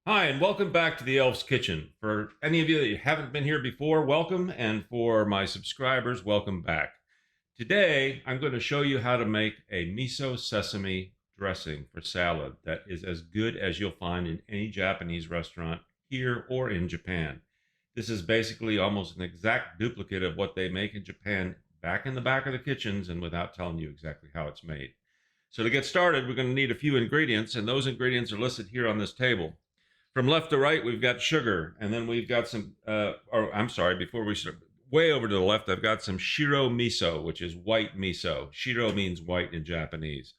Hi, and welcome back to the Elf's Kitchen. For any of you that haven't been here before, welcome, and for my subscribers, welcome back. Today, I'm going to show you how to make a miso sesame dressing for salad that is as good as you'll find in any Japanese restaurant here or in Japan. This is basically almost an exact duplicate of what they make in Japan back in the back of the kitchens and without telling you exactly how it's made. So to get started, we're going to need a few ingredients, and those ingredients are listed here on this table. From left to right, we've got sugar, and then we've got some, or I'm sorry, before we start, way over to the left, I've got some shiro miso, which is white miso. Shiro means white in Japanese.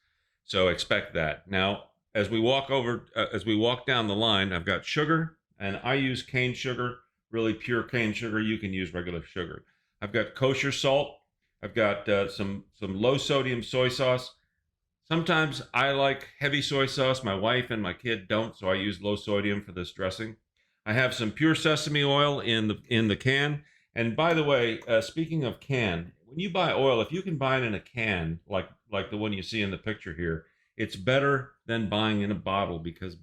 So expect that. Now, as we walk down the line, I've got sugar, and I use cane sugar, really pure cane sugar. You can use regular sugar. I've got kosher salt. I've got some low sodium soy sauce. Sometimes I like heavy soy sauce. My wife and my kid don't, so I use low sodium for this dressing. I have some pure sesame oil in the can. And by the way, speaking of can, when you buy oil, if you can buy it in a can, like the one you see in the picture here, it's better than buying in a bottle because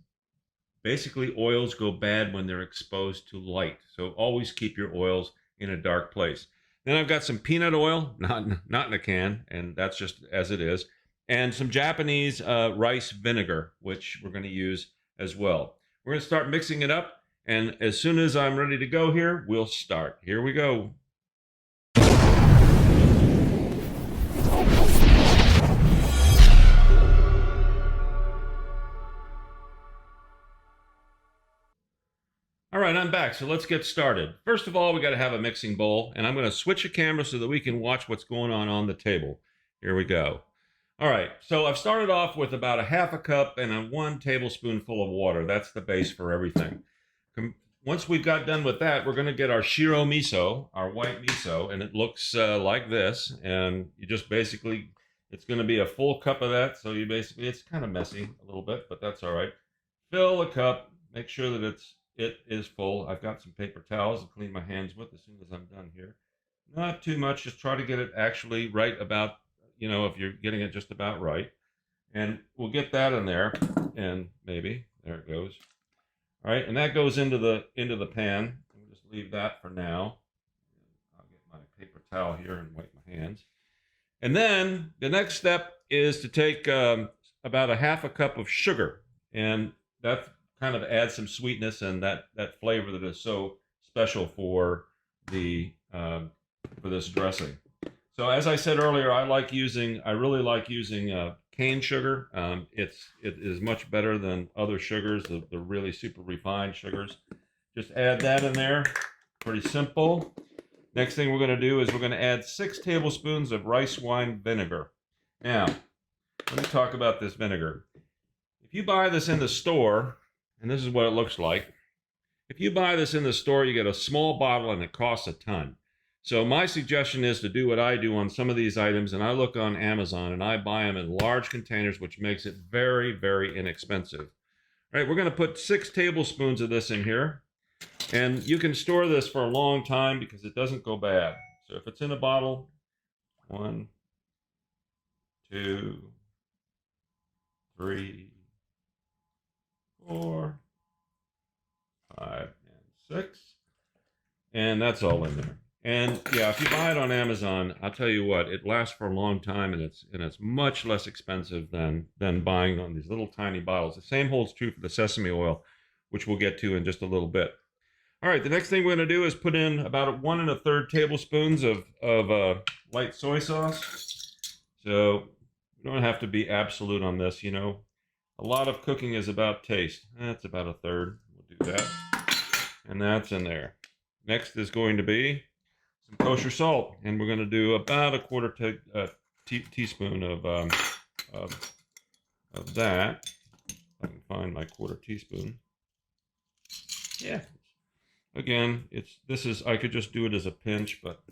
basically oils go bad when they're exposed to light. So always keep your oils in a dark place. Then I've got some peanut oil, not in a can, and that's just as it is, and some Japanese rice vinegar, which we're going to use as well. We're going to start mixing it up, and as soon as I'm ready to go here, we'll start. Here we go. All right, I'm back. So let's get started. First of all, we got to have a mixing bowl, and I'm going to switch the camera so that we can watch what's going on the table. Here we go. All right, so I've started off with about a half a cup and a 1 tablespoonful of water. That's the base for everything. Once we've got done with that, we're going to get our shiro miso, our white miso, and it looks like this. And you just basically, it's going to be a full cup of that. So you basically, it's kind of messy a little bit, but that's all right. Fill a cup, make sure that it is full. I've got some paper towels to clean my hands with as soon as I'm done here. Not too much, just try to get it actually right about, if you're getting it just about right. And we'll get that in there, and maybe, there it goes. All right, and that goes into the pan. We'll just leave that for now. I'll get my paper towel here and wipe my hands. And then the next step is to take about a half a cup of sugar, and that kind of adds some sweetness and that flavor that is so special for the for this dressing. So as I said earlier, I really like using cane sugar. It is much better than other sugars, the really super refined sugars. Just add that in there. Pretty simple. Next thing we're going to do is we're going to add 6 tablespoons of rice wine vinegar. Now, let me talk about this vinegar. If you buy this in the store, and this is what it looks like. If you buy this in the store, you get a small bottle and it costs a ton. So my suggestion is to do what I do on some of these items, and I look on Amazon and I buy them in large containers, which makes it very, very inexpensive. All right, we're going to put 6 tablespoons of this in here, and you can store this for a long time because it doesn't go bad. So if it's in a bottle, 1, 2, 3, 4, 5, and 6, and that's all in there. And yeah, if you buy it on Amazon, I'll tell you what, it lasts for a long time, and it's much less expensive than buying on these little tiny bottles. The same holds true for the sesame oil, which we'll get to in just a little bit. All right, the next thing we're going to do is put in about 1 1/3 tablespoons of light soy sauce. So you don't have to be absolute on this, A lot of cooking is about taste. That's about 1/3. We'll do that. And that's in there. Next is going to be some kosher salt, and we're going to do about a 1/4 teaspoon of that. If I can find my 1/4 teaspoon. Yeah. Again, I could just do it as a pinch, but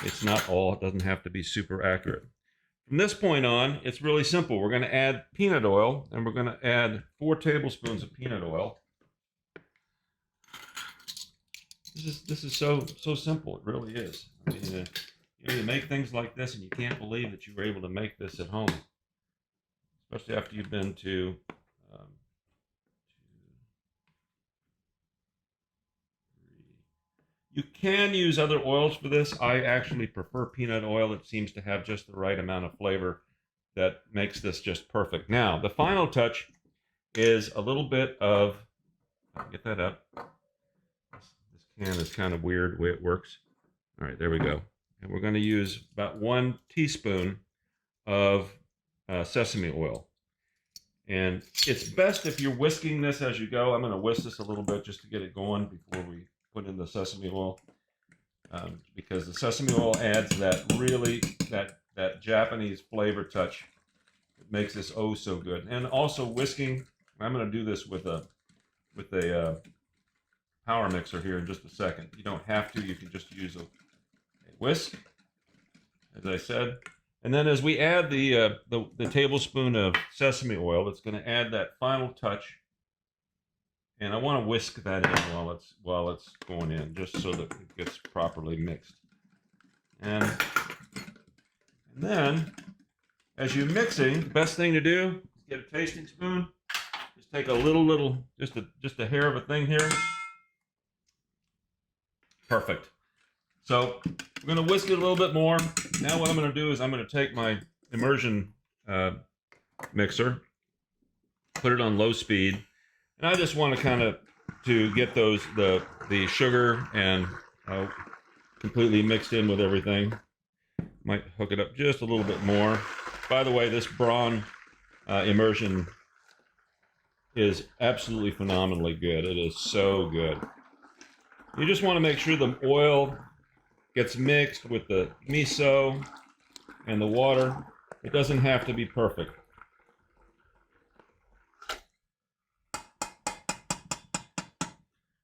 it's not all. It doesn't have to be super accurate. From this point on, it's really simple. We're going to add peanut oil, and we're going to add 4 tablespoons of peanut oil. This is so simple. It really is. I mean, you make things like this, and you can't believe that you were able to make this at home, especially after you've been to You can use other oils for this. I actually prefer peanut oil. It seems to have just the right amount of flavor that makes this just perfect. Now, the final touch is a little bit of, get that up. This can is kind of weird the way it works. All right, there we go. And we're going to use about 1 teaspoon of sesame oil. And it's best if you're whisking this as you go. I'm going to whisk this a little bit just to get it going before we put in the sesame oil, because the sesame oil adds that really that Japanese flavor touch. It makes this oh so good. And also whisking. I'm going to do this with a power mixer here in just a second. You don't have to. You can just use a whisk, as I said. And then as we add the tablespoon of sesame oil, it's going to add that final touch. And I want to whisk that in while it's going in, just so that it gets properly mixed. And then, as you're mixing, the best thing to do is get a tasting spoon. Just take a little, just a hair of a thing here. Perfect. So I'm going to whisk it a little bit more. Now what I'm going to do is I'm going to take my immersion mixer, put it on low speed, and I just want to kind of get the sugar and completely mixed in with everything. Might hook it up just a little bit more. By the way, this Braun immersion is absolutely phenomenally good. It is so good. You just want to make sure the oil gets mixed with the miso and the water. It doesn't have to be perfect.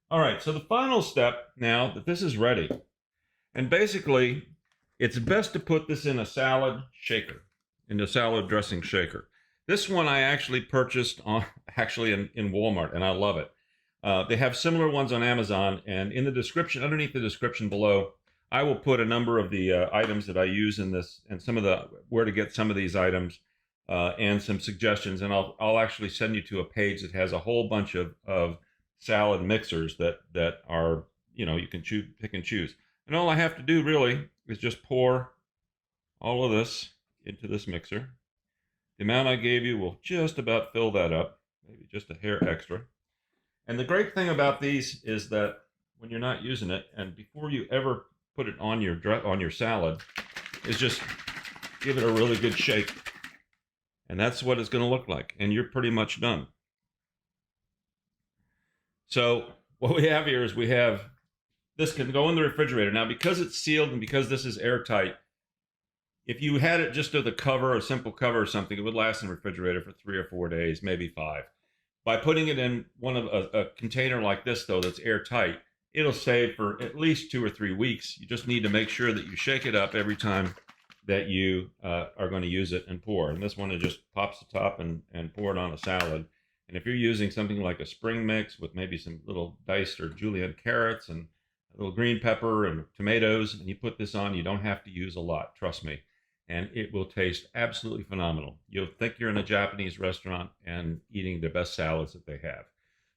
All right, so the final step now that this is ready, and basically it's best to put this in a salad shaker, in a salad dressing shaker. This one I actually purchased in Walmart, and I love it. They have similar ones on Amazon, and in the description, underneath the description below, I will put a number of the items that I use in this, and some of the where to get some of these items, and some suggestions. And I'll actually send you to a page that has a whole bunch of salad mixers that are, you know, you can pick and choose. And all I have to do really is just pour all of this into this mixer. The amount I gave you will just about fill that up, maybe just a hair extra. And the great thing about these is that when you're not using it, and before you ever put it on your salad, is just give it a really good shake. And that's what it's going to look like. And you're pretty much done. So what we have here is this can go in the refrigerator. Now, because it's sealed and because this is airtight, if you had it just with a cover, a simple cover or something, it would last in the refrigerator for 3 or 4 days, maybe 5. By putting it in one of a container like this, though, that's airtight, it'll save for at least 2 or 3 weeks. You just need to make sure that you shake it up every time that you are going to use it and pour. And this one, it just pops the top and pour it on a salad. And if you're using something like a spring mix with maybe some little diced or julienne carrots and a little green pepper and tomatoes, and you put this on, you don't have to use a lot, trust me. And it will taste absolutely phenomenal. You'll think you're in a Japanese restaurant and eating the best salads that they have.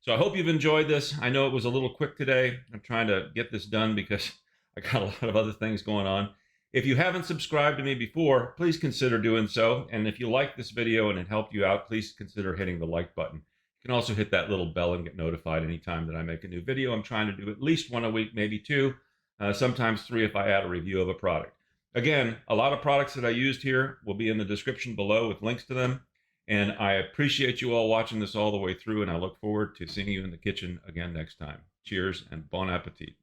So I hope you've enjoyed this. I know it was a little quick today. I'm trying to get this done because I got a lot of other things going on. If you haven't subscribed to me before, please consider doing so. And if you like this video and it helped you out, please consider hitting the like button. You can also hit that little bell and get notified anytime that I make a new video. I'm trying to do at least 1 a week, maybe 2, sometimes 3 if I add a review of a product. Again, a lot of products that I used here will be in the description below with links to them. And I appreciate you all watching this all the way through, and I look forward to seeing you in the kitchen again next time. Cheers and bon appetit.